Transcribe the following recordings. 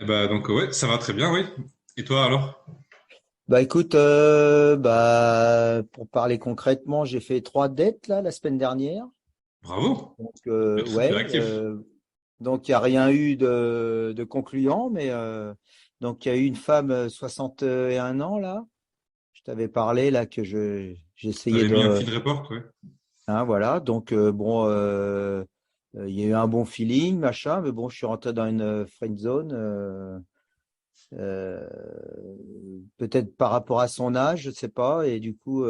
Donc ouais, ça va très bien, oui. Et toi alors? Bah écoute, pour parler concrètement, j'ai fait 3 dates là la semaine dernière. Bravo. Donc Super ouais, actif. donc il n'y a rien eu de concluant, mais donc il y a eu une femme 61 ans là. Je t'avais parlé là que j'essayais T'avais mis un de, feed report, ouais. hein, voilà. Donc bon, il y a eu un bon feeling machin, mais bon, je suis rentré dans une friend zone. Euh, Peut-être par rapport à son âge, je sais pas, et du coup.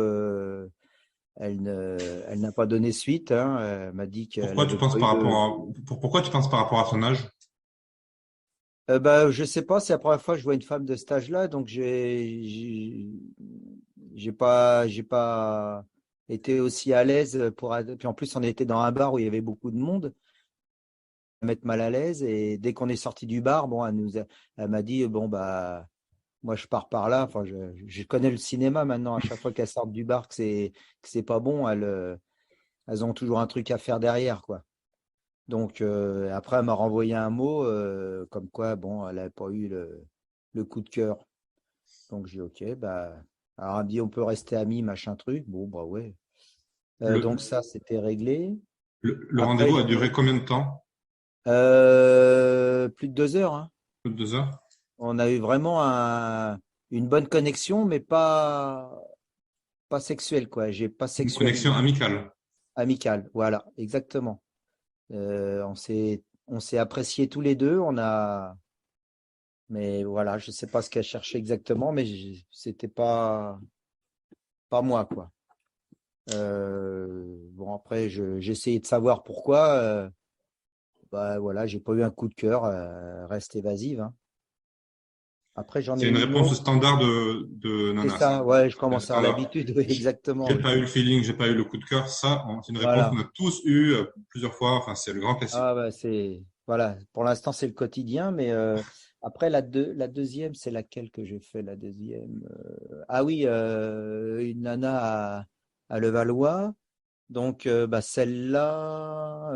Elle n'a pas donné suite, hein. Elle m'a dit qu'elle Pourquoi tu avait penses pas eu par rapport de. pourquoi tu penses par rapport à son âge? Je sais pas, c'est la première fois que je vois une femme de cet âge-là, donc j'ai pas été aussi à l'aise pour. Puis en plus, on était dans un bar où il y avait beaucoup de monde, à mettre mal à l'aise. Et dès qu'on est sorti du bar, bon, elle m'a dit bon bah moi je pars par là. Enfin, je connais le cinéma maintenant. À chaque fois qu'elles sortent du bar que c'est pas bon, elles ont toujours un truc à faire derrière, quoi. Donc après, elle m'a renvoyé un mot comme quoi, bon, elle n'avait pas eu le coup de cœur. Donc j'ai dit, ok, bah, alors elle me dit, on peut rester amis, machin truc. Bon, bah ouais. Donc Le, ça, c'était réglé. le Après, rendez-vous a duré combien de temps? plus de 2 heures, hein. Plus de 2 heures? On a eu vraiment une bonne connexion, mais pas sexuelle, quoi. J'ai pas Une connexion sexualisé. amicale. Amicale, voilà, exactement. On s'est appréciés tous les deux. Mais voilà, je sais pas ce qu'elle cherchait exactement, mais c'était pas moi, quoi. Bon, après, j'ai essayé de savoir pourquoi. Bah voilà, j'ai pas eu un coup de cœur. Reste évasive, hein. Après, j'en ai C'est une eu une réponse autre. standard de C'est Nana, ça. ça, ouais, je commence à avoir Alors, l'habitude, oui, exactement, j'ai oui. pas eu le feeling, j'ai pas eu le coup de cœur. Ça, c'est une réponse qu'on Voilà. a tous eu plusieurs fois. Enfin, c'est le grand classique. Ah bah voilà. Pour l'instant, c'est le quotidien, mais après la deuxième, c'est laquelle que j'ai fait la deuxième? Ah oui, une nana à Levallois. Donc, bah, celle-là,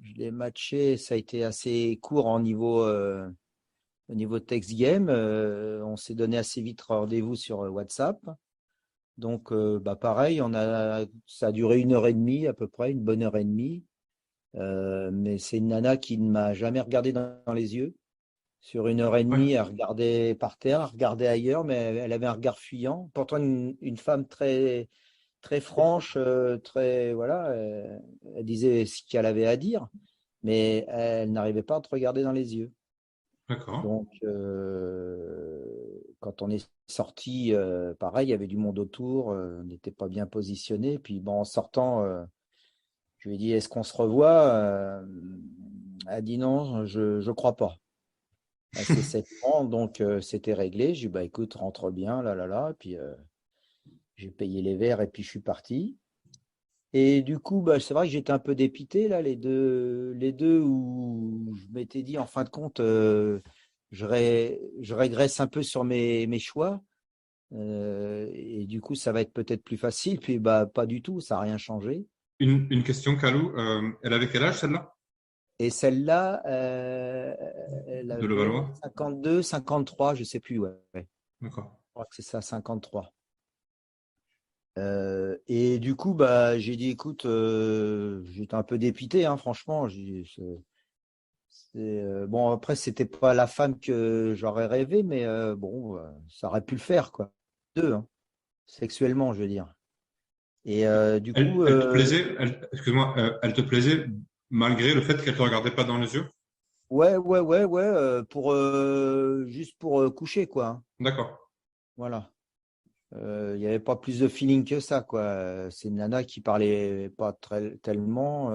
je l'ai matché. Ça a été assez court au niveau text game. On s'est donné assez vite rendez-vous sur WhatsApp. Donc, bah, pareil, ça a duré 1 heure et demie à peu près, une bonne heure et demie. Mais c'est une nana qui ne m'a jamais regardé dans les yeux. Sur 1 heure et demie, Ouais. elle regardait par terre, elle regardait ailleurs, mais elle avait un regard fuyant. Pourtant, une femme très très franche, très voilà, elle disait ce qu'elle avait à dire, mais elle n'arrivait pas à te regarder dans les yeux. D'accord. Donc, quand on est sorti, pareil, il y avait du monde autour, on n'était pas bien positionné. Puis bon, en sortant, je lui ai dit, est-ce qu'on se revoit? Elle a dit non, je crois pas. Elle s'est séparée, donc c'était réglé. J'ai dit, bah écoute, rentre bien, là, là, là. Et puis j'ai payé les verres et puis je suis parti. Et du coup, bah, c'est vrai que j'étais un peu dépité là, les deux où je m'étais dit en fin de compte, je régresse un peu sur mes choix. Et du coup, ça va être peut-être plus facile. Puis bah pas du tout, ça n'a rien changé. Une question, Kalou. Elle avait quel âge, celle-là? Et celle-là, elle De avait Levallois? 52, 53, je sais plus. Ouais, ouais. D'accord. Je crois que c'est ça, 53. Et du coup, bah, j'ai dit, écoute, j'étais un peu dépité, hein, franchement. Bon, après, c'était pas la femme que j'aurais rêvé, mais bon, ça aurait pu le faire, quoi. Deux, hein, sexuellement, je veux dire. Et du coup, Elle te plaisait, excuse-moi, elle te plaisait malgré le fait qu'elle te regardait pas dans les yeux? ouais, ouais, ouais, ouais, juste pour coucher, quoi, hein. D'accord. Voilà. Il n'y avait pas plus de feeling que ça, quoi. C'est une nana qui parlait pas tellement.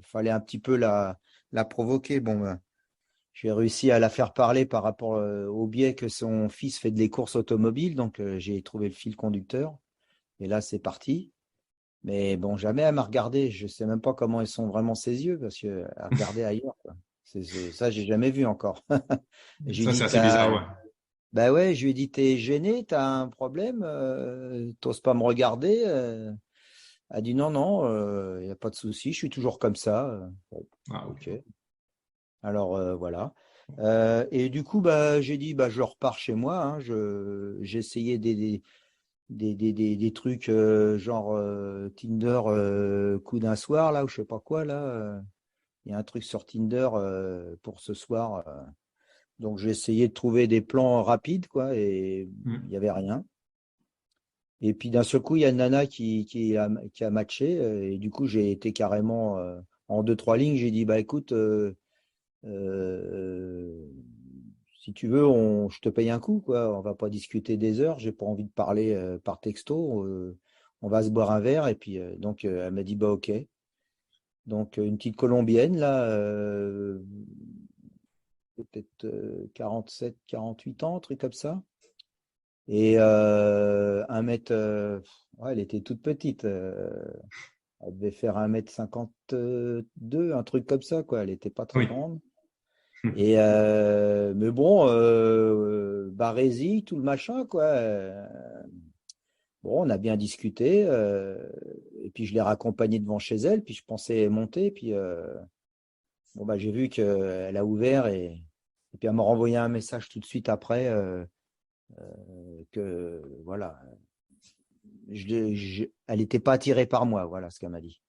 Fallait un petit peu la provoquer. Bon, ben, j'ai réussi à la faire parler par rapport au biais que son fils fait des courses automobiles, donc j'ai trouvé le fil conducteur. Et là, c'est parti. Mais bon, jamais elle m'a regardé. Je sais même pas comment ils sont vraiment ses yeux parce qu'elle regardait ailleurs, quoi. Ça, j'ai jamais vu encore. J'ai Ça, c'est dit, assez bizarre, ouais. bah ouais, je lui ai dit, t'es gêné, t'as un problème, t'oses pas me regarder. Elle a dit non, non, il n'y a pas de souci, je suis toujours comme ça. Bon, Ah, ok. ok. Alors voilà. Et du coup, bah, j'ai dit, bah, je repars chez moi. Hein. J'ai essayé des trucs genre Tinder, coup d'un soir, là, ou je sais pas quoi, là. Il y a un truc sur Tinder pour ce soir. Donc, j'ai essayé de trouver des plans rapides, quoi, et il Mm. n'y avait rien. Et puis, d'un seul coup, il y a une nana qui a matché. Et du coup, j'ai été carrément en deux, trois lignes. J'ai dit, bah, écoute, euh, si tu veux, je te paye un coup, quoi. On va pas discuter des heures. J'ai pas envie de parler par texto. On va se boire un verre. Et puis, donc, elle m'a dit, bah, ok. Donc, une petite Colombienne, là, peut-être 47, 48 ans, un truc comme ça. Et un mètre, ouais, elle était toute petite. Elle devait faire 1,52 m, un truc comme ça, quoi. Elle était pas très Oui. grande. Mm. Et mais bon, barésie, tout le machin, quoi. Bon, on a bien discuté. Et puis je l'ai raccompagnée devant chez elle. Puis je pensais monter. Puis bon, bah, j'ai vu qu'elle a ouvert et puis elle m'a renvoyé un message tout de suite après que voilà, elle n'était pas attirée par moi. Voilà ce qu'elle m'a dit.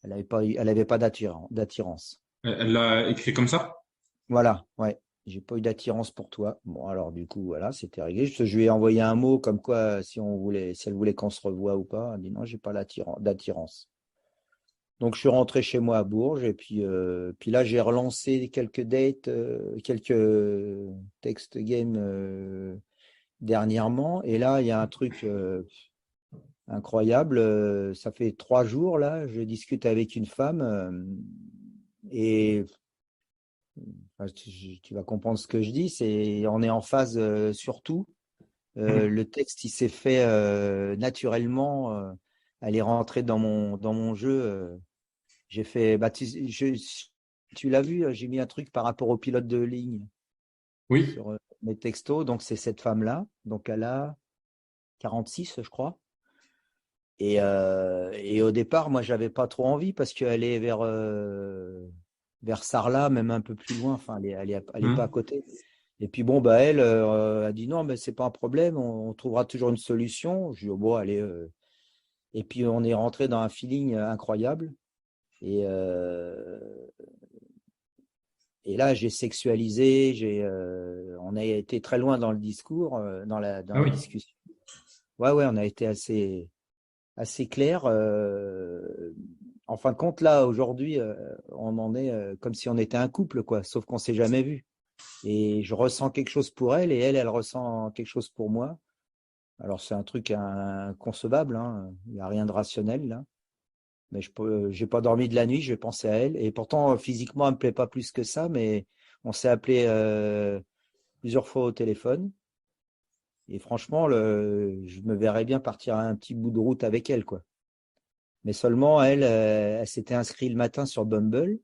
Elle avait pas d'attirance. Elle l'a écrit comme ça? Voilà, ouais. J'ai pas eu d'attirance pour toi. Bon, alors du coup, voilà, c'était réglé. Je lui ai envoyé un mot comme quoi si elle voulait qu'on se revoie ou pas. Elle dit non, j'ai pas d'attirance. Donc je suis rentré chez moi à Bourges et puis là j'ai relancé quelques dates, quelques text games dernièrement. Et là il y a un truc incroyable. Ça fait 3 jours là, je discute avec une femme et enfin, tu vas comprendre ce que je dis. On est en phase sur tout. Mm. Le texte, il s'est fait naturellement. Elle est rentrée dans mon jeu. J'ai fait. Bah, tu l'as vu, j'ai mis un truc par rapport au pilote de ligne Oui. sur mes textos. Donc, c'est cette femme-là. Donc, elle a 46, je crois. Et au départ, moi, j'avais pas trop envie parce qu'elle est vers Sarlat, même un peu plus loin. Enfin, elle est pas à Mm. côté. Et puis bon, bah elle a dit non, mais c'est pas un problème, on trouvera toujours une solution. Je dis oh, bon, allez. Et puis on est rentré dans un feeling incroyable. Et, euh, et là, j'ai sexualisé, on a été très loin dans le discours, dans Ah la oui. discussion. Ouais, ouais, on a été assez clair. En fin de compte, là, aujourd'hui, on en est comme si on était un couple, quoi, sauf qu'on s'est jamais vu. Et je ressens quelque chose pour elle et elle ressent quelque chose pour moi. Alors c'est un truc inconcevable, hein. Il n'y a rien de rationnel là. Mais j'ai pas dormi de la nuit, je vais penser à elle. Et pourtant, physiquement, elle me plaît pas plus que ça, mais on s'est appelé plusieurs fois au téléphone. Et franchement, je me verrais bien partir un petit bout de route avec elle, quoi. Mais seulement, elle s'était inscrite le matin sur Bumble.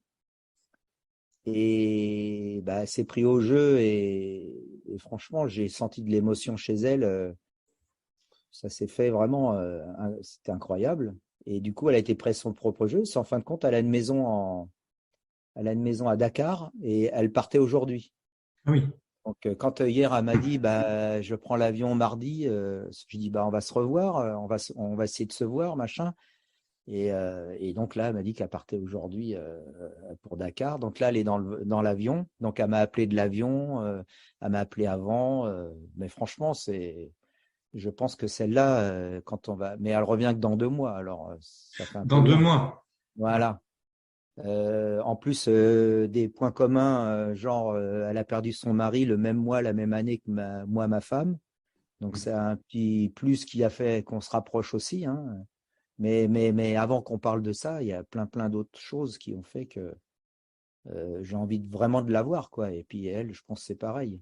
Et bah, elle s'est pris au jeu et franchement, j'ai senti de l'émotion chez elle. Ça s'est fait vraiment, c'était incroyable. Et du coup, elle a été près de son propre jeu. C'est en fin de compte, elle a une maison à Dakar et elle partait aujourd'hui. Ah oui. Donc, quand hier, elle m'a dit, bah, je prends l'avion mardi, je dis, bah, on va se revoir, on va essayer de se voir, machin. Et donc là, elle m'a dit qu'elle partait aujourd'hui pour Dakar. Donc là, elle est dans l'avion. Donc, elle m'a appelé de l'avion, elle m'a appelé avant. Mais franchement, je pense que celle-là, quand on va. Mais elle revient que dans 2 mois, alors ça fait un peu Dans deux loin. mois. Voilà. En plus, des points communs, genre, elle a perdu son mari le même mois, la même année que moi, ma femme. Donc, c'est un petit plus qui a fait qu'on se rapproche aussi, hein. Mais avant qu'on parle de ça, il y a plein d'autres choses qui ont fait que j'ai envie vraiment de la voir, quoi. Et puis elle, je pense que c'est pareil.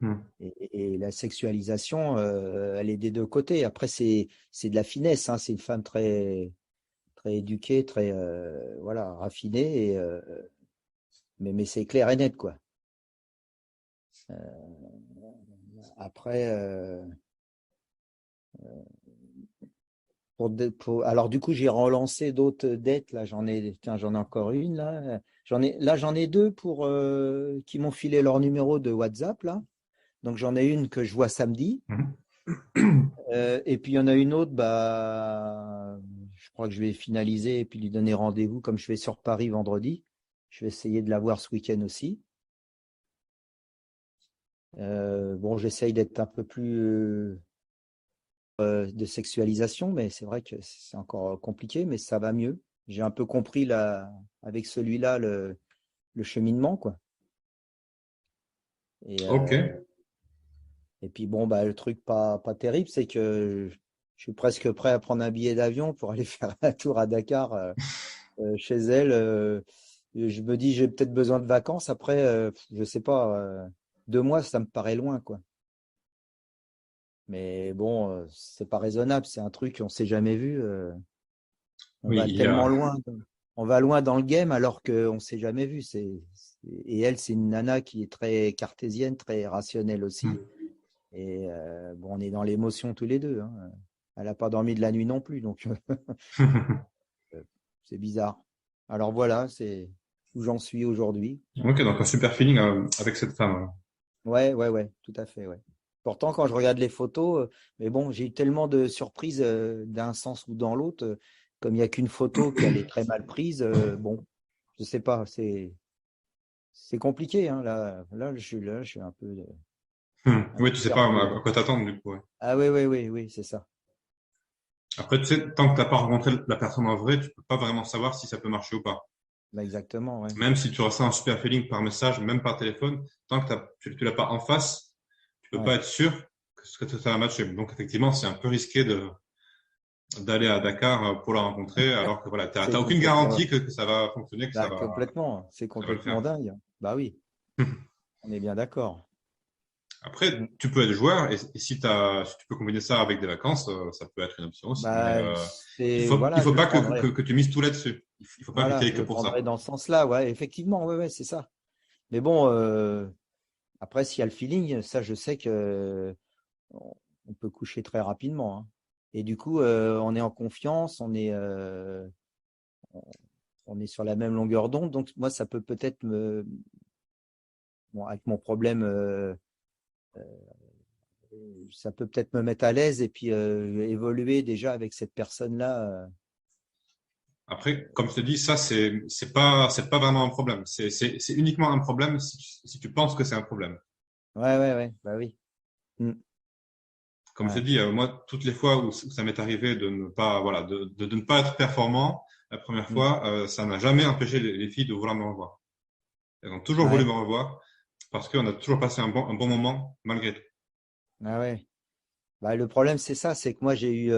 Mm. Et la sexualisation, elle est des deux côtés. Après, c'est de la finesse, hein. C'est une femme très éduquée, très voilà, raffinée. Mais c'est clair et net, quoi. Après, alors du coup, j'ai relancé d'autres dettes. Là, tiens, j'en ai encore une là. J'en ai deux qui m'ont filé leur numéro de WhatsApp là. Donc j'en ai une que je vois samedi. Mhm. Et puis il y en a une autre, bah, je crois que je vais finaliser et puis lui donner rendez-vous comme je vais sur Paris vendredi. Je vais essayer de la voir ce week-end aussi. Bon, j'essaye d'être un peu plus de sexualisation, mais c'est vrai que c'est encore compliqué, mais ça va mieux. J'ai un peu compris là, avec celui-là le cheminement, quoi. Et, Ok. et puis bon, bah, le truc pas terrible, c'est que je suis presque prêt à prendre un billet d'avion pour aller faire un tour à Dakar chez elle. Je me dis, j'ai peut-être besoin de vacances. Après, je sais pas, 2 mois, ça me paraît loin, quoi. Mais bon, c'est pas raisonnable. C'est un truc qu'on s'est jamais vu. On Oui, va il y tellement a. loin. On va loin dans le game alors qu'on s'est jamais vu. Et elle, c'est une nana qui est très cartésienne, très rationnelle aussi. Et bon, on est dans l'émotion tous les deux, hein. Elle n'a pas dormi de la nuit non plus, donc c'est bizarre. Alors voilà, c'est où j'en suis aujourd'hui. Ok, donc un super feeling avec cette femme. Ouais, ouais, ouais, tout à fait, ouais. Pourtant, quand je regarde les photos, mais bon, j'ai eu tellement de surprises d'un sens ou dans l'autre. Comme il n'y a qu'une photo qui elle est très mal prise, bon, je sais pas, c'est compliqué, hein, je suis un peu, un Oui, peu tu sais pas perdu, à là. quoi t'attendre du coup. Ouais. Ah oui, oui, oui, oui, c'est ça. Après, tu sais, tant que t'as pas rencontré la personne en vrai, tu peux pas vraiment savoir si ça peut marcher ou pas. Bah, exactement, ouais. Même si tu ressens un super feeling par message, même par téléphone, tant que tu l'as pas en face, tu peux pas Ouais. être sûr que ça va matcher. Donc effectivement, c'est un peu risqué d'aller à Dakar pour la rencontrer, alors que voilà, C'est t'as aucune complètement, garantie que ça va fonctionner, bah, complètement, c'est ça va le complètement faire. dingue. Bah oui, on est bien d'accord. Mm. Après, tu peux être joueur et si tu peux combiner ça avec des vacances, ça peut être une option aussi. Mais Bah, il voilà, faut je le pas que que tu mises tout là-dessus. Il faut pas que tu voilà, ailles je que le pour prendrai ça. dans ce sens-là, ouais, effectivement, ouais, ouais, c'est ça. Mais bon, après, s'il y a le feeling, ça, je sais que on on peut coucher très rapidement, hein. Et du coup, on est en confiance, on est sur la même longueur d'onde. Donc, moi, ça peut peut-être bon, avec mon problème, ça peut peut-être me mettre à l'aise et puis évoluer déjà avec cette personne-là. Après, comme je te dis, ça, c'est pas vraiment un problème. C'est uniquement un problème si tu penses que c'est un problème. Ouais, ouais, ouais, bah oui. Mm. Comme je te Ouais, dis, moi, toutes les fois où ça m'est arrivé de ne pas, voilà, de ne pas être performant, la première mm. fois, ça n'a jamais empêché les filles de vouloir me revoir. Elles ont toujours voulu Ouais, me revoir parce qu'on a toujours passé un bon moment malgré tout. ah ouais. Bah, le problème, c'est ça, c'est que moi, j'ai eu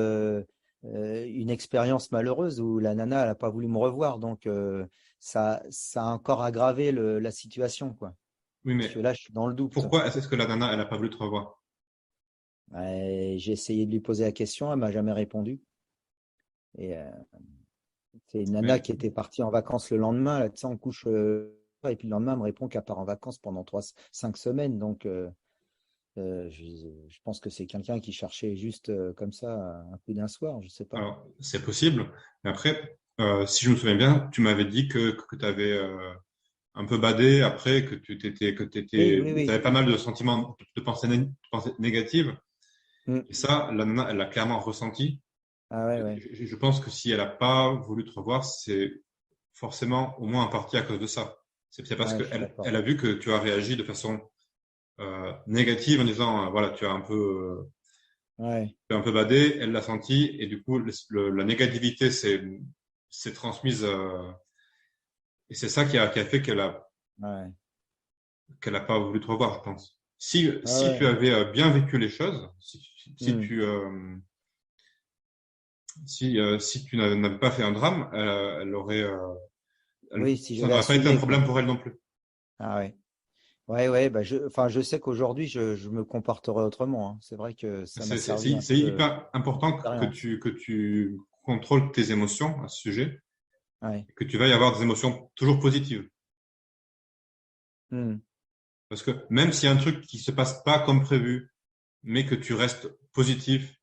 une expérience malheureuse où la nana, elle n'a pas voulu me revoir. Donc, ça a encore aggravé la situation, quoi. Oui, Parce que mais là, je suis dans le doute. pourquoi est-ce que la nana, elle a pas voulu te revoir? Ouais, j'ai essayé de lui poser la question, elle m'a jamais répondu. Et c'est une nana Mais qui était partie en vacances le lendemain. Là, tu sais, on couche, et puis le lendemain, elle me répond qu'elle part en vacances pendant 5 semaines. Donc, je pense que c'est quelqu'un qui cherchait juste comme ça un coup d'un soir, je sais pas. alors, c'est possible. Mais après, si je me souviens bien, tu m'avais dit que tu avais un peu badé après, Oui, oui, tu oui. avais pas mal de sentiments, de pensées négatives. Mm. Et ça, la nana, elle l'a clairement ressenti. Ah ouais, ouais. Je pense que si elle n'a pas voulu te revoir, c'est forcément au moins en partie à cause de ça. C'est parce Ouais, je suis qu'elle d'accord. elle a vu que tu as réagi de façon négative en disant, voilà, Ouais, tu as un peu badé, elle l'a senti, et du coup, la négativité s'est transmise, et c'est ça qui a fait ouais, qu'elle a pas voulu te revoir, je pense. ouais, Si tu ouais. avais bien vécu les choses, Mm. si tu n'avais pas fait un drame, Oui, si ça j'avais n'aurait pas été un assumé, quoi. problème pour elle non plus. Ah ouais. Ouais, ouais, bah enfin, je sais qu'aujourd'hui, je me comporterai autrement, hein. C'est vrai que ça m'a servi un C'est peu hyper important d'expérience. que tu contrôles tes émotions à ce sujet, Ouais. et que tu vas y avoir des émotions toujours positives. Mm. Parce que même s'il y a un truc qui se passe pas comme prévu, mais que tu restes positif,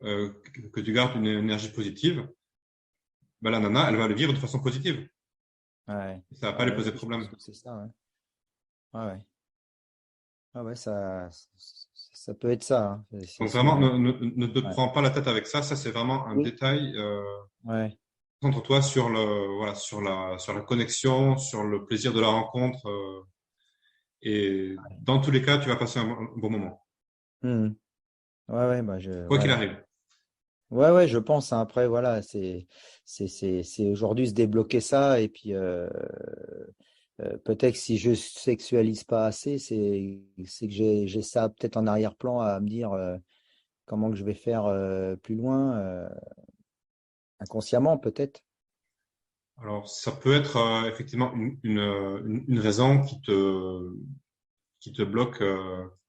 que tu gardes une énergie positive, bah, la nana, elle va le vivre de façon positive. Ouais. Ça va pas lui Ouais, poser oui, je problème. pense que c'est ça. Ouais. Ouais, ouais. Ah ouais, ça peut être ça, hein. Donc C'est vraiment, vraiment. ne te Ouais. prends pas la tête avec ça. Ça, c'est vraiment un Oui. détail. Ouais. Concentre-toi sur voilà, sur la connexion, sur le plaisir de la rencontre. Et dans tous les cas, tu vas passer un bon moment, Mhm. Ouais, ouais, bah quoi qu'il ouais. arrive. Ouais, ouais, je pense, hein. Après, voilà, c'est aujourd'hui se débloquer ça. Et puis, peut-être que si je sexualise pas assez, c'est que j'ai ça peut-être en arrière-plan à me dire comment que je vais faire plus loin, inconsciemment peut-être. Alors, ça peut être effectivement une raison qui te bloque.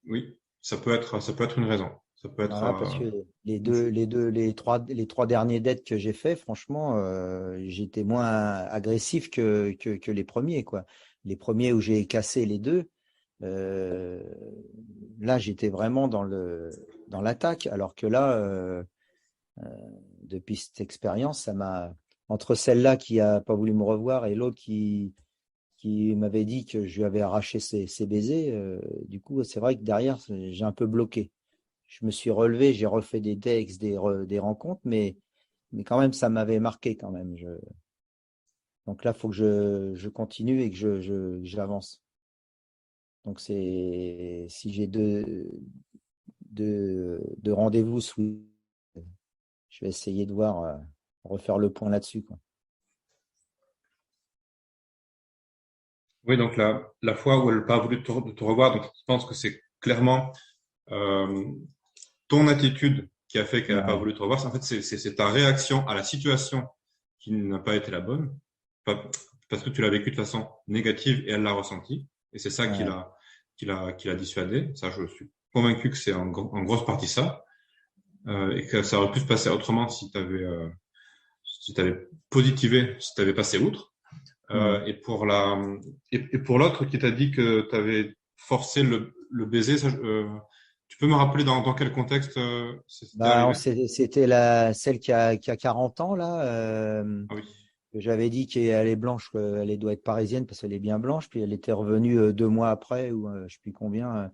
Oui, ça peut être une raison. Ça peut être Voilà, parce que une chose. les trois derniers dates que j'ai fait, franchement, j'étais moins agressif que les premiers, quoi. Les premiers où j'ai cassé les deux, euh, là, j'étais vraiment dans l'attaque, alors que là, depuis cette expérience, entre celle-là qui a pas voulu me revoir et l'autre qui m'avait dit que je lui avais arraché ses baisers, du coup, c'est vrai que derrière, j'ai un peu bloqué. Je me suis relevé, j'ai refait des textes, des rencontres, mais quand même, ça m'avait marqué quand même. Donc là, il faut que je continue et que j'avance. Donc si j'ai deux rendez-vous, je vais essayer de voir, refaire le point là-dessus, quoi. Oui, donc la fois où elle n'a pas voulu te revoir, donc je pense que c'est clairement euh, ton attitude qui a fait qu'elle n'a pas Ouais, voulu te revoir. En fait, c'est ta réaction à la situation qui n'a pas été la bonne, pas- parce que tu l'as vécu de façon négative et elle l'a ressenti. Et c'est ça qui ouais. l'a dissuadé. Ça, je suis convaincu que c'est en grosse partie ça. Et que ça aurait pu se passer autrement si t'avais positivé, si t'avais passé outre. Hmm. Et pour l'autre qui t'a dit que tu avais forcé le baiser, ça, tu peux me rappeler dans quel contexte c'était Bah, arrivé? c'était celle qui a 40 ans, là. Ah oui. Que j'avais dit qu'elle est blanche, elle doit être parisienne parce qu'elle est bien blanche. Puis elle était revenue 2 mois après, ou je sais plus combien.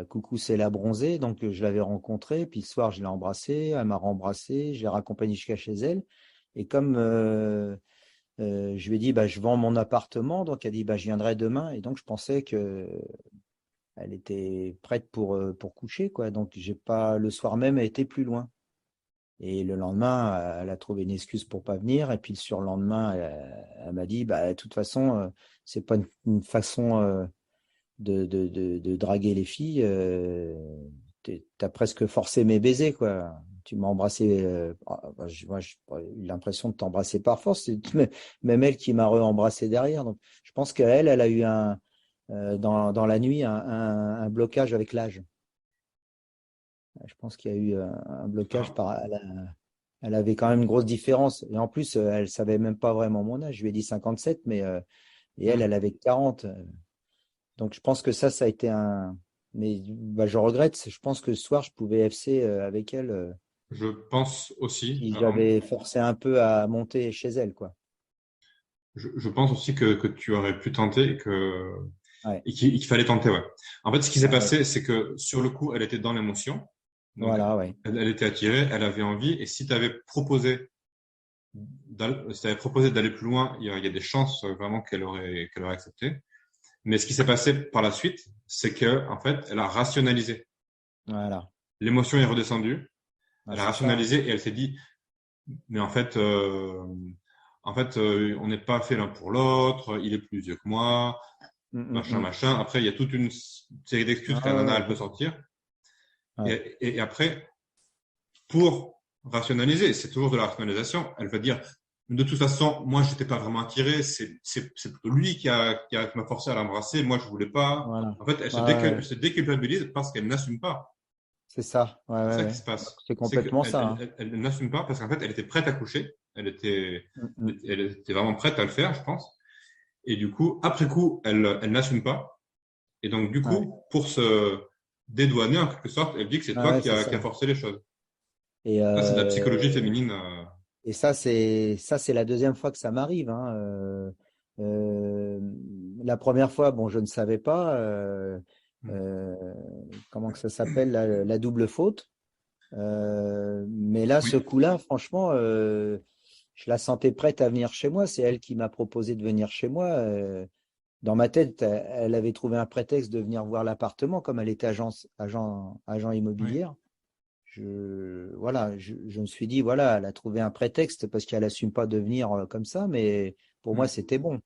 Coucou, c'est la bronzée. Donc je l'avais rencontrée. Puis le soir, je l'ai embrassée. Elle m'a rembrassé. Je l'ai raccompagnée jusqu'à chez elle. Et comme je lui ai dit, bah, je vends mon appartement. Donc elle dit, bah, je viendrai demain. Et donc je pensais que elle était prête pour coucher, quoi. Donc j'ai pas, le soir même, elle était plus loin. Et le lendemain, elle a trouvé une excuse pour pas venir. Et puis le surlendemain, elle m'a dit, bah, de toute façon, c'est pas une façon de draguer les filles. T'as presque forcé mes baisers, quoi. Tu m'as embrassé. Bah, moi, j'ai pas eu l'impression de t'embrasser par force. C'est même elle qui m'a re-embrassé derrière. Donc, je pense elle a eu dans la nuit un blocage avec l'âge. Je pense qu'il y a eu un blocage Ah, elle avait quand même une grosse différence. Et en plus, elle savait même pas vraiment mon âge. Je lui ai dit 57, et elle hmm. avait 40. Donc je pense que ça a été un. Mais bah, je regrette. Je pense que ce soir, je pouvais FC avec elle Je pense aussi, si j'avais forcé un peu à monter chez elle, quoi. je pense aussi que tu aurais pu tenter Ouais, et qu'il fallait tenter, ouais. En fait, ce qui s'est ouais, ouais. passé, c'est que sur le coup, elle était dans l'émotion. Donc, Voilà, ouais. elle était attirée, elle avait envie. Et si tu avais proposé d'aller plus loin, il y a des chances vraiment qu'elle aurait accepté. Mais ce qui s'est passé par la suite, c'est que en fait, elle a rationalisé. Voilà. L'émotion est redescendue. Ah, Elle a c'est ça, hein. rationalisé et elle s'est dit, mais en fait, on n'est pas fait l'un pour l'autre. Il est plus vieux que moi, Hum, hum, machin, hum. machin. Après, il y a toute une série d'excuses que Ah, la ouais, nana ouais, elle peut sortir. ouais. Et après, pour rationaliser, c'est toujours de la rationalisation. Elle va dire, de toute façon, moi, je n'étais pas vraiment attiré. C'est plutôt lui qui m'a forcé à l'embrasser. Moi, je voulais pas. Voilà. En fait, elle Ouais, se, ouais, ouais. elle se déculpabilise parce qu'elle n'assume pas. C'est ça. Ouais, C'est ouais, ça qui ouais. se passe. C'est C'est complètement qu'elle ça, hein. elle n'assume pas parce qu'en fait, elle était prête à coucher. Hum, hum. Elle était vraiment prête à le faire, je pense. Et du coup, après coup, elle n'assume pas. Et donc, du Ouais, coup, pour se dédouaner, en quelque sorte, elle dit que c'est ouais, toi ouais, qui c'est a, qui a ça. forcé les choses. Et, Ça, c'est de la psychologie euh, féminine. Et ça, c'est la deuxième fois que ça m'arrive, hein. Euh, la première fois, bon, je ne savais pas euh, comment que ça s'appelle, la double faute. Mais là, ce Oui, coup-là, franchement, je la sentais prête à venir chez moi. C'est elle qui m'a proposé de venir chez moi. Dans ma tête, elle avait trouvé un prétexte de venir voir l'appartement, comme elle était agent oui. immobilière. Voilà, je me suis dit, voilà, elle a trouvé un prétexte parce qu'elle assume pas de venir comme ça, mais pour moi, Mm. c'était bon.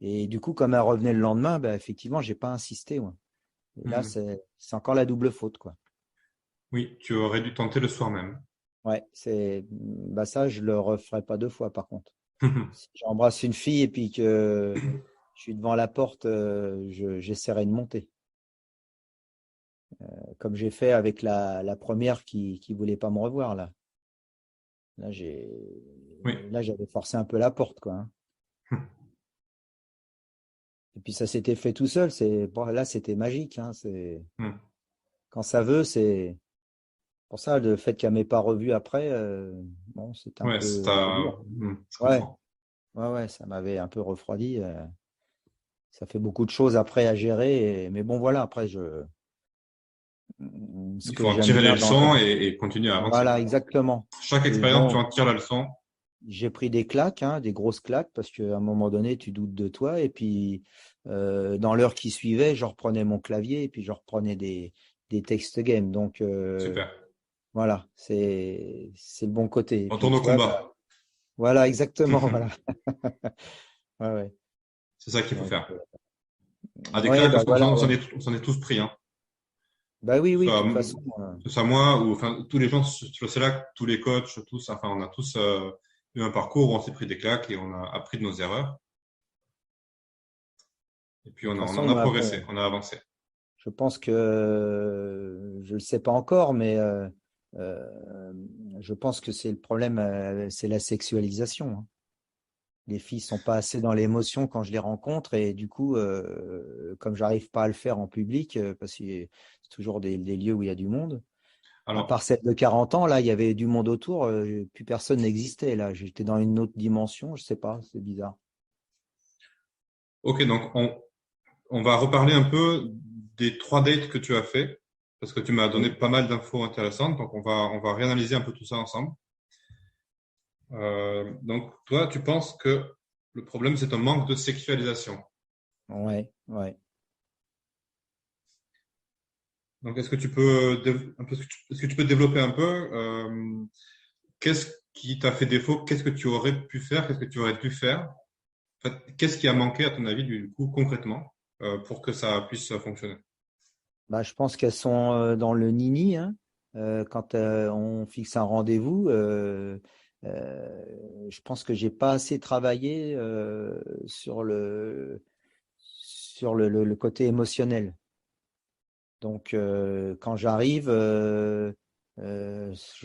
Et du coup, comme elle revenait le lendemain, bah, effectivement, j'ai pas insisté, moi. Et là, Mm. c'est encore la double faute, quoi. Oui, tu aurais dû tenter le soir même. Ouais, bah ça, je le referai pas deux fois, par contre. Si j'embrasse une fille et puis que je suis devant la porte, j'essaierai de monter. Comme j'ai fait avec la première qui voulait pas me revoir, là. Là, Oui. là, j'avais forcé un peu la porte, quoi, hein. Et puis ça s'était fait tout seul. Bon, là, c'était magique, hein. Mm. Quand ça veut, c'est pour ça le fait qu'elle m'ait pas revu après, bon, c'était un Ouais, peu dur. je Ouais, comprends. ouais, ça m'avait un peu refroidi. Ça fait beaucoup de choses après à gérer, mais bon, voilà. Après, ce Il que faut en j'aime tirer les bien leçons et continuer à avancer. voilà, exactement. Chaque Et expérience, tu bon, en tires la leçon. j'ai pris des claques, hein, des grosses claques, parce qu'à un moment donné, tu doutes de toi. Et puis, dans l'heure qui suivait, je reprenais mon clavier et puis je reprenais des textes game. Donc, Super. voilà, c'est le bon côté. Et On puis, tourne au tu vois, bah, combat. voilà, exactement, voilà. Ouais, ouais. C'est ça qu'il faut Donc, faire. À des ouais, claques, bah voilà, on ouais. s'en est tous pris, hein. Bah oui, Que ce oui, de soit, toute façon, que ce soit moi ou enfin, tous les gens sur le CELAC, tous les coachs, tous, enfin, on a tous eu un parcours où on s'est pris des claques et on a appris de nos erreurs. Et puis de toute on façon, en a moi, progressé, bon, on a avancé. je pense que je le sais pas encore, mais euh, je pense que c'est le problème, c'est la sexualisation, hein. Les filles sont pas assez dans l'émotion quand je les rencontre et du coup, comme j'arrive pas à le faire en public, parce que c'est toujours des lieux où il y a du monde. À part Alors, celle de 40 ans, là, il y avait du monde autour, plus personne n'existait. Là, j'étais dans une autre dimension, je sais pas, c'est bizarre. ok, donc on va reparler un peu des 3 dates que tu as fait, parce que tu m'as donné Oui. pas mal d'infos intéressantes, donc on va réanalyser un peu tout ça ensemble. Donc, toi, tu penses que le problème, c'est un manque de sexualisation. Ouais, ouais. Donc, est-ce que tu peux, est-ce que tu peux développer un peu qu'est-ce qui t'a fait défaut? Qu'est-ce que tu aurais pu faire? Qu'est-ce que tu aurais pu faire? En fait, qu'est-ce qui a manqué, à ton avis, du coup, concrètement, pour que ça puisse fonctionner? Bah, je pense qu'elles sont dans le nini, hein. Quand on fixe un rendez-vous, je pense que j'ai pas assez travaillé sur le côté émotionnel. Donc, quand j'arrive, je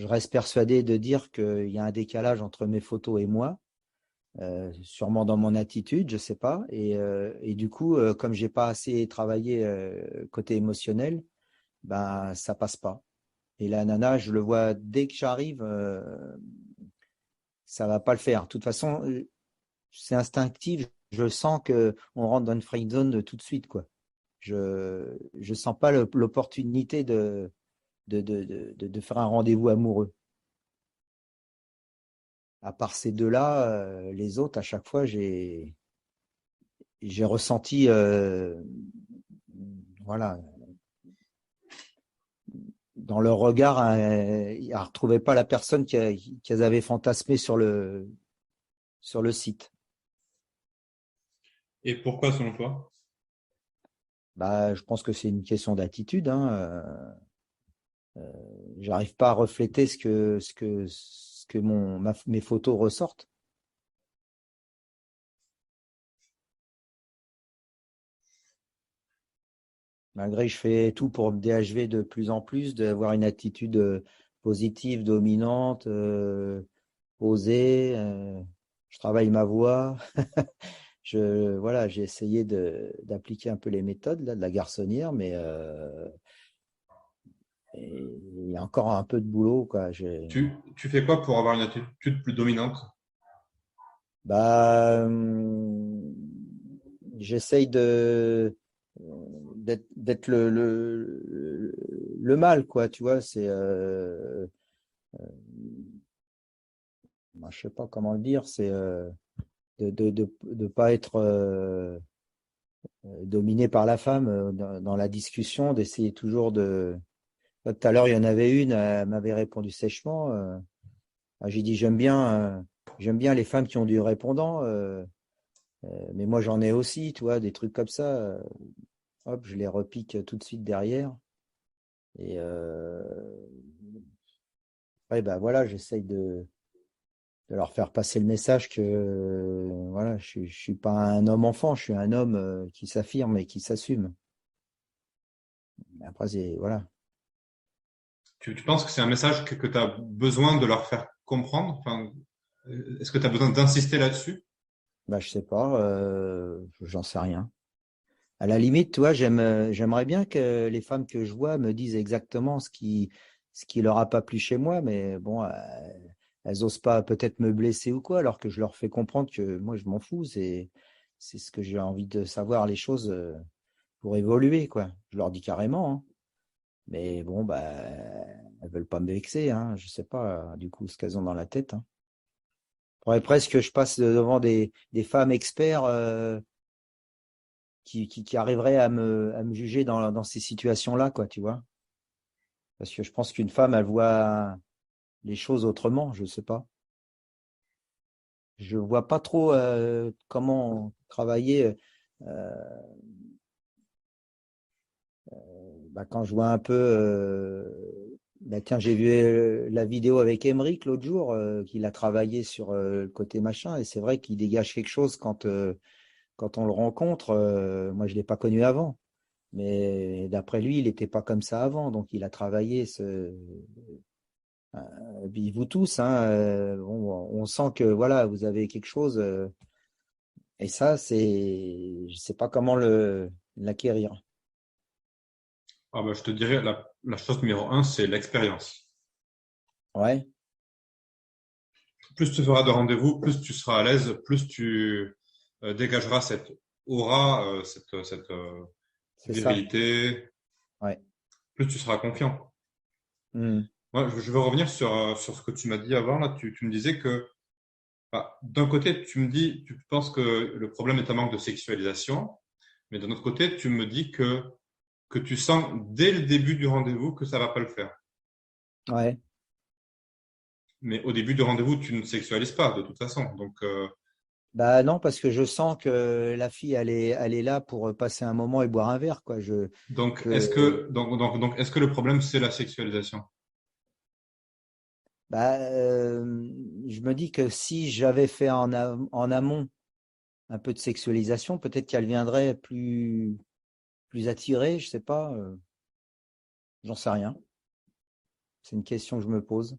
reste persuadé de dire qu'il y a un décalage entre mes photos et moi, sûrement dans mon attitude, je sais pas. Et du coup, comme j'ai pas assez travaillé côté émotionnel, ben ça passe pas. Et la nana, je le vois dès que j'arrive, ça va pas le faire. De toute façon, c'est instinctif. Je sens que on rentre dans une friend zone tout de suite, quoi. Je sens pas l'opportunité de faire un rendez-vous amoureux. À part ces deux-là, les autres, à chaque fois, j'ai ressenti, voilà, dans leur regard, ils ne retrouvaient pas la personne qu'elles avaient fantasmée sur le site. Et pourquoi, selon toi? Bah, je pense que c'est une question d'attitude, hein. J'arrive pas à refléter ce que mes photos ressortent. Malgré que je fais tout pour me DHV de plus en plus, d'avoir une attitude positive, dominante, osée. Je travaille ma voix. Voilà, j'ai essayé d'appliquer un peu les méthodes là, de la garçonnière, mais il y a encore un peu de boulot, quoi. Tu fais quoi pour avoir une attitude plus dominante? Bah, j'essaye d'être le mal, quoi, tu vois. C'est, moi, je sais pas comment le dire, c'est de pas être dominé par la femme dans la discussion, d'essayer toujours de. Tout à l'heure, il y en avait une, elle m'avait répondu sèchement. J'ai dit j'aime bien les femmes qui ont du répondant, mais moi j'en ai aussi, tu vois, des trucs comme ça. Hop, je les repique tout de suite derrière. Et ouais, bah voilà, j'essaye de leur faire passer le message que voilà, je suis pas un homme enfant, je suis un homme qui s'affirme et qui s'assume. Après, voilà. Tu penses que c'est un message que tu as besoin de leur faire comprendre? Enfin, est-ce que tu as besoin d'insister là-dessus? Bah, je sais pas, j'en sais rien. À la limite, tu vois, j'aimerais bien que les femmes que je vois me disent exactement ce qui leur a pas plu chez moi, mais bon, elles osent pas peut-être me blesser ou quoi, alors que je leur fais comprendre que moi, je m'en fous. C'est ce que j'ai envie de savoir, les choses pour évoluer, quoi. Je leur dis carrément, hein. Mais bon, bah, elles veulent pas me vexer, hein. Je sais pas, du coup, ce qu'elles ont dans la tête, hein. Faudrait presque que je passe devant des femmes experts qui arriveraient à me juger dans ces situations-là, quoi, tu vois. Parce que je pense qu'une femme, elle voit les choses autrement, je sais pas. Je vois pas trop comment travailler. euh, Bah, quand je vois un peu, bah, tiens, j'ai vu la vidéo avec Emeric l'autre jour, qu'il a travaillé sur le côté machin, et c'est vrai qu'il dégage quelque chose quand on le rencontre. Moi, je l'ai pas connu avant, mais d'après lui, il n'était pas comme ça avant, donc il a travaillé puis vous tous, hein, on sent que voilà, vous avez quelque chose, et ça, je sais pas comment l'acquérir. Ah bah, je te dirais, la chose numéro un, c'est l'expérience. Ouais, Plus tu feras de rendez-vous, plus tu seras à l'aise, plus tu dégageras cette aura, cette c'est ça. virilité, Ouais. plus tu seras confiant. Hmm. Moi, je veux revenir sur ce que tu m'as dit avant. Là, tu me disais que, bah, d'un côté, tu me dis, tu penses que le problème est un manque de sexualisation, mais d'un autre côté, tu me dis que tu sens dès le début du rendez-vous que ça va pas le faire. Ouais. Mais au début du rendez-vous, tu ne sexualises pas de toute façon. Bah non, parce que je sens que la fille, elle est là pour passer un moment et boire un verre, quoi. Je, Est-ce que le problème, c'est la sexualisation? bah, je me dis que si j'avais fait en amont un peu de sexualisation, peut-être qu'elle viendrait plus attirée, je sais pas, j'en sais rien. C'est une question que je me pose.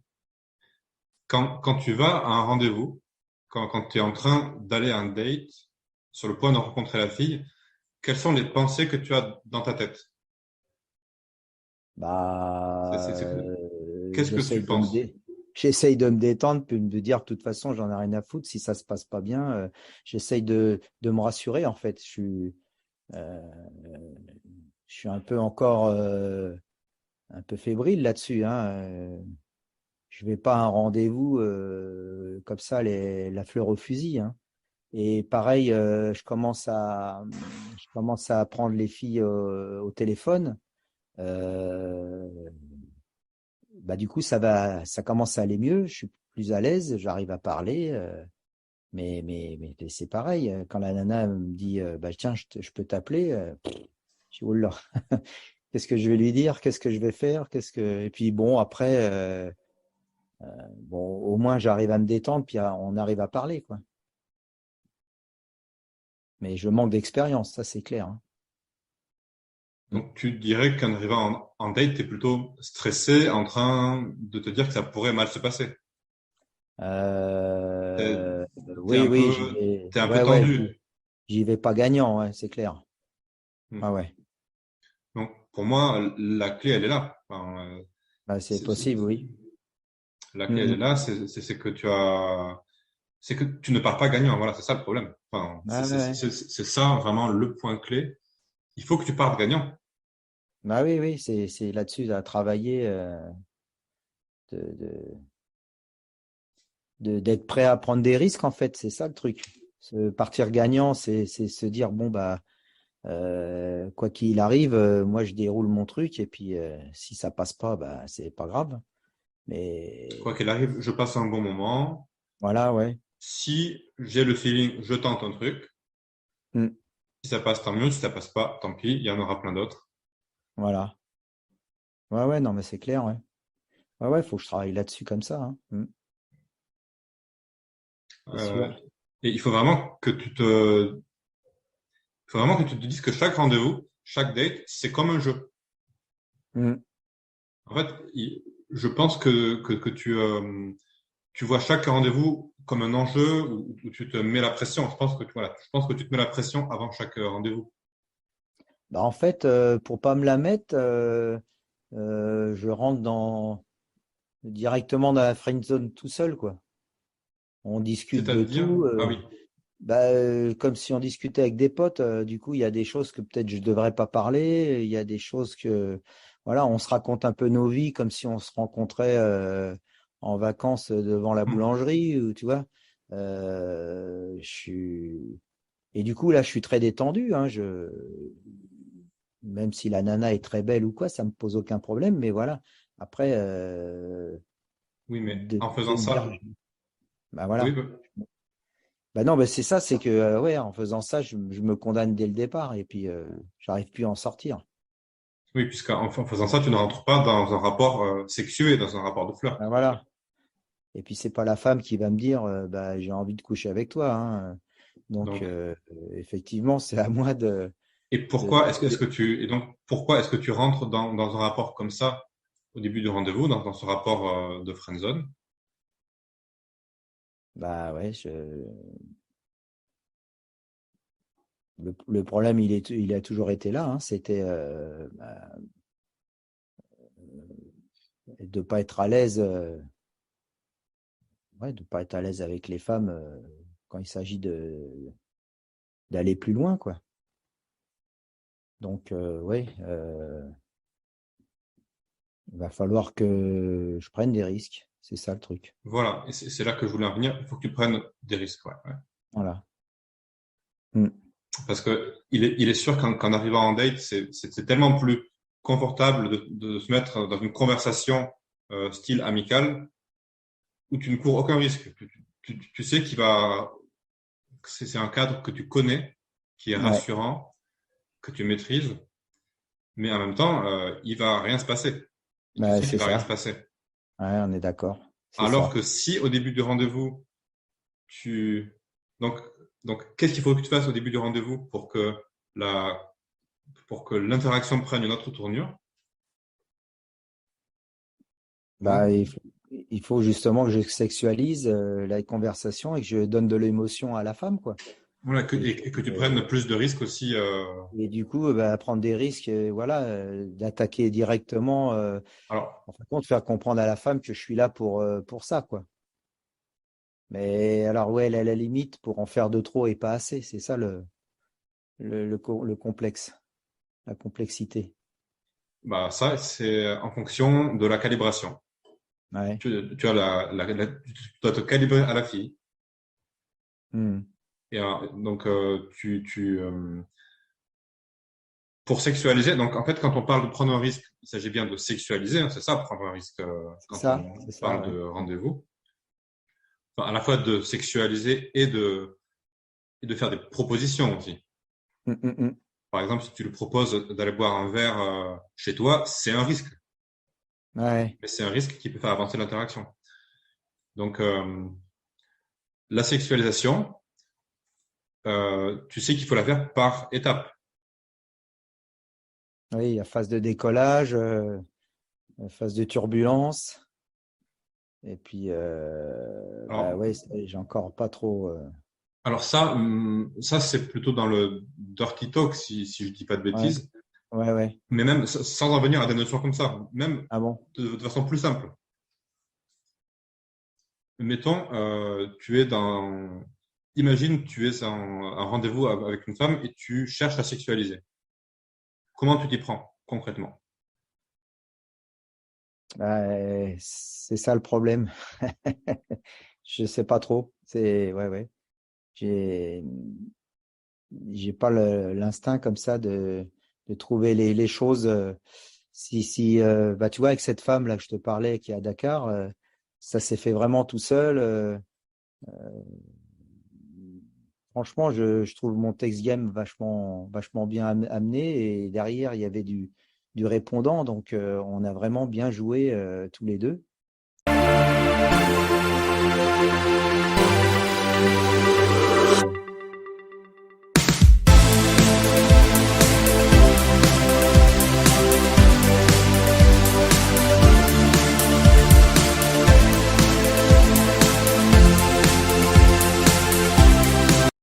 Quand tu vas à un rendez-vous, quand tu es en train d'aller à un date, sur le point de rencontrer la fille, quelles sont les pensées que tu as dans ta tête? Bah, Qu'est-ce que tu penses? j'essaye de me détendre, puis de dire, de toute façon, j'en ai rien à foutre. Si ça se passe pas bien, j'essaye de me rassurer, en fait. Euh, je suis un peu encore un peu fébrile là-dessus, hein. Je vais pas à un rendez-vous comme ça, la fleur au fusil, hein. Et pareil, je commence à prendre les filles au téléphone. Euh, Bah du coup, ça commence à aller mieux. Je suis plus à l'aise, j'arrive à parler. Mais c'est pareil. Quand la nana me dit, bah tiens, je peux t'appeler. Je dis, oh là, qu'est-ce que je vais lui dire? Qu'est-ce que je vais faire? Et puis bon, après, bon, au moins j'arrive à me détendre, puis on arrive à parler, quoi. Mais je manque d'expérience, ça c'est clair, hein. Mm. Donc, tu dirais qu'en arrivant en date, tu es plutôt stressé, en train de te dire que ça pourrait mal se passer. Tu es, Oui, oui, j'y vais. t'es un peu Ouais, ouais, tendu. j'y vais pas gagnant, ouais, c'est clair. Ah Hmm. ouais, Donc, pour moi, la clé, elle est là. bah, c'est C'est- c'est- possible, oui. la Mm, clé, elle est mm. là. C'est que tu as. c'est que tu ne pars pas gagnant. Voilà, c'est ça le problème. Enfin, Ouais, ouais. c'est ça vraiment le point clé. Il faut que tu partes gagnant. Bah oui, oui, c'est là-dessus à travailler, de, de- d'être prêt à prendre des risques, en fait, c'est ça le truc. Partir gagnant, c'est se dire, bon, bah, quoi qu'il arrive, moi, je déroule mon truc, et puis si ça passe pas, bah, c'est pas grave. Quoi Mais qu'il arrive, je passe un bon moment. voilà, ouais. Si j'ai le feeling, je tente un truc. Mm, Si ça passe, tant mieux. Si ça passe pas, tant pis. Il y en aura plein d'autres. voilà. Ouais, ouais, non, mais c'est clair, ouais. Ouais, ouais, faut que je travaille là-dessus comme ça, hein. C'est Euh, sûr. et il faut vraiment que tu te dises que chaque rendez-vous, chaque date, c'est comme un jeu. Mm. En fait, je pense que tu vois chaque rendez-vous comme un enjeu où tu te mets la pression. Je pense que tu te mets la pression avant chaque rendez-vous. Bah, en fait, pour pas me la mettre, je rentre directement dans la friend zone tout seul, quoi. On discute de C'est-à-dire, tout, ah oui, bah, comme si on discutait avec des potes. Du coup, il y a des choses que peut-être je devrais pas parler. Il y a des choses que, voilà, on se raconte un peu nos vies comme si on se rencontrait en vacances devant la boulangerie, ou tu vois. Je suis Et du coup, là, je suis très détendu, hein. Même si la nana est très belle ou quoi, ça me pose aucun problème. Mais voilà. Après, oui, mais en de faisant me dire, ça, bah oui, voilà. Bah non, bah c'est ça, c'est que ouais, en faisant ça, je me condamne dès le départ, et puis j'arrive plus à en sortir. oui, puisqu'en en faisant ça, tu ne rentres pas dans un rapport sexué, dans un rapport de flirt. Bah voilà. Et puis c'est pas la femme qui va me dire, bah j'ai envie de coucher avec toi, hein. Donc Donc, effectivement, c'est à moi et de, pourquoi est-ce que tu, et donc, pourquoi est-ce que tu rentres dans un rapport comme ça au début du rendez-vous, dans ce rapport de friendzone? bah ouais, le problème, il a toujours été là, hein. C'était bah, de pas être à l'aise, ouais, de pas être à l'aise avec les femmes quand il s'agit d'aller plus loin, quoi. Donc, ouais, il va falloir que je prenne des risques. C'est ça le truc. Voilà, et c'est là que je voulais en venir. Il faut que tu prennes des risques, ouais, ouais. Voilà. Mm. Parce que il est sûr qu'en arrivant en date, c'est tellement plus confortable de se mettre dans une conversation style amical où tu ne cours aucun risque. Tu sais que c'est un cadre que tu connais, qui est Ouais, rassurant, que tu maîtrises, mais en même temps, il va rien se passer. Tu bah, sais qu'il c'est va rien se ça. passer. Ouais, on est d'accord. C'est Alors ça. que si au début du rendez-vous, tu donc qu'est-ce qu'il faut que tu fasses au début du rendez-vous la pour que l'interaction prenne une autre tournure? Bah, Hein. il faut justement que je sexualise la conversation et que je donne de l'émotion à la femme, quoi. Voilà, Et, et que tu prennes plus de risques aussi. et du coup, bah, prendre des risques, voilà, d'attaquer directement, Alors, en fin de compte, faire comprendre à la femme que je suis là pour ça, quoi. Mais alors, ouais, la limite pour en faire de trop et pas assez, c'est ça le complexe, la complexité. bah ça, c'est en fonction de la calibration. Ouais. Tu as tu dois te calibrer à la fille. Hmm. Et donc, pour sexualiser, donc en fait, quand on parle de prendre un risque, il s'agit bien de sexualiser, hein, c'est ça, prendre un risque quand C'est on ça, parle ouais. de rendez-vous. Enfin, à la fois de sexualiser et de faire des propositions aussi. Hmm, hmm, hmm. Par exemple, si tu lui proposes d'aller boire un verre chez toi, c'est un risque, Ouais. mais c'est un risque qui peut faire avancer l'interaction. Donc, la sexualisation, tu sais qu'il faut la faire par étapes. Oui, il y a phase de décollage, phase de turbulence. Et puis, bah Alors, ouais, j'ai encore pas trop. alors ça, ça c'est plutôt dans le dirty talk, si je dis pas de Ouais, bêtises, ouais, ouais. mais même sans en venir à des notions comme ça, même Ah bon? de façon plus simple. mettons, imagine, tu es un rendez-vous avec une femme et tu cherches à sexualiser. Comment tu t'y prends concrètement? C'est ça le problème. Je sais pas trop. Ouais. J'ai, j'ai pas l'instinct comme ça de trouver les choses. Bah tu vois, avec cette femme là que je te parlais qui est à Dakar, ça s'est fait vraiment tout seul. Franchement, je trouve mon text game vachement bien amené et derrière il y avait du répondant, donc on a vraiment bien joué tous les deux.